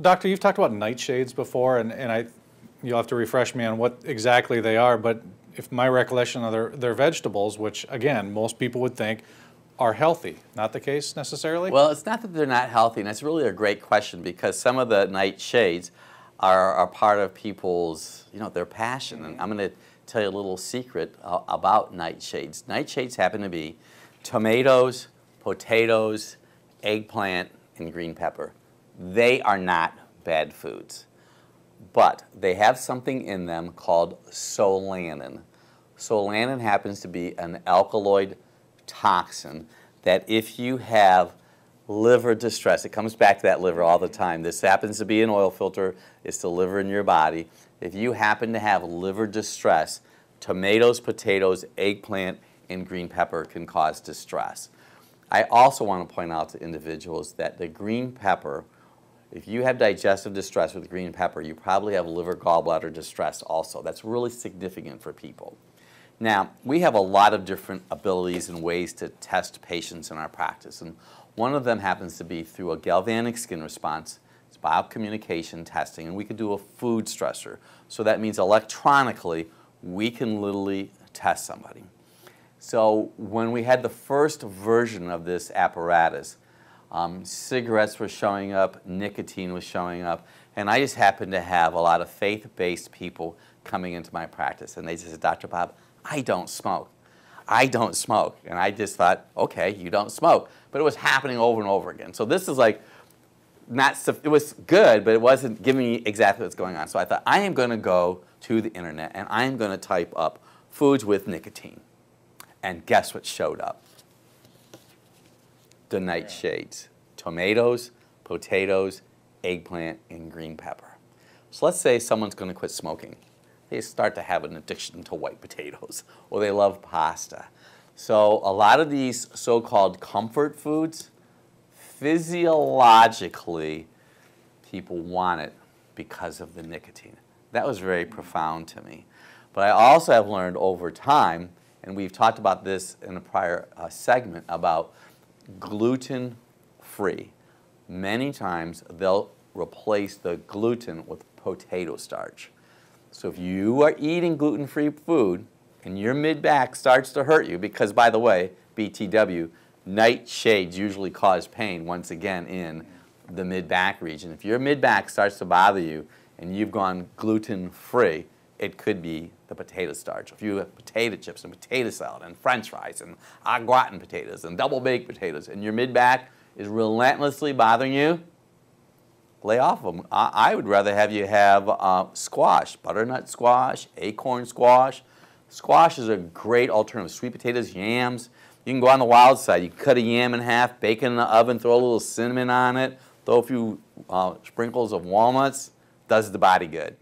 Doctor, you've talked about nightshades before, and you'll have to refresh me on what exactly they are, but if my recollection of they're vegetables, which again, most people would think are healthy. Not the case necessarily? Well, it's not that they're not healthy, and that's really a great question because some of the nightshades are part of people's, their passion. And I'm going to tell you a little secret about nightshades. Nightshades happen to be tomatoes, potatoes, eggplant, and green pepper. They are not bad foods, but they have something in them called solanin. Solanin happens to be an alkaloid toxin that if you have liver distress, it comes back to that liver all the time. This happens to be an oil filter. It's the liver in your body. If you happen to have liver distress, tomatoes, potatoes, eggplant, and green pepper can cause distress. I also want to point out to individuals that the green pepper, if you have digestive distress with green pepper, you probably have liver gallbladder distress also. That's really significant for people. Now, we have a lot of different abilities and ways to test patients in our practice, and one of them happens to be through a galvanic skin response. It's biocommunication testing, and we could do a food stressor. So that means electronically, we can literally test somebody. So when we had the first version of this apparatus, cigarettes were showing up, nicotine was showing up, and I just happened to have a lot of faith-based people coming into my practice, and they just said, Dr. Bob, I don't smoke. I don't smoke. And I just thought, okay, you don't smoke. But it was happening over and over again. So this is like, it was good, but it wasn't giving me exactly what's going on. So I thought, I am going to go to the internet, and I am going to type up foods with nicotine. And guess what showed up? The nightshades. Tomatoes, potatoes, eggplant, and green pepper. So let's say someone's going to quit smoking. They start to have an addiction to white potatoes, or they love pasta. So a lot of these so-called comfort foods, physiologically, people want it because of the nicotine. That was very profound to me. But I also have learned over time, and we've talked about this in a prior segment, about gluten-free. Many times they'll replace the gluten with potato starch. So if you are eating gluten-free food and your mid-back starts to hurt you, because by the way, BTW, nightshades usually cause pain once again in the mid-back region. If your mid-back starts to bother you and you've gone gluten-free, it could be the potato starch. If you have potato chips and potato salad and french fries and au gratin potatoes and double baked potatoes and your mid-back is relentlessly bothering you, lay off of them. I would rather have you have squash, butternut squash, acorn squash. Squash is a great alternative. Sweet potatoes, yams. You can go on the wild side. You cut a yam in half, bake it in the oven, throw a little cinnamon on it, throw a few sprinkles of walnuts. Does the body good.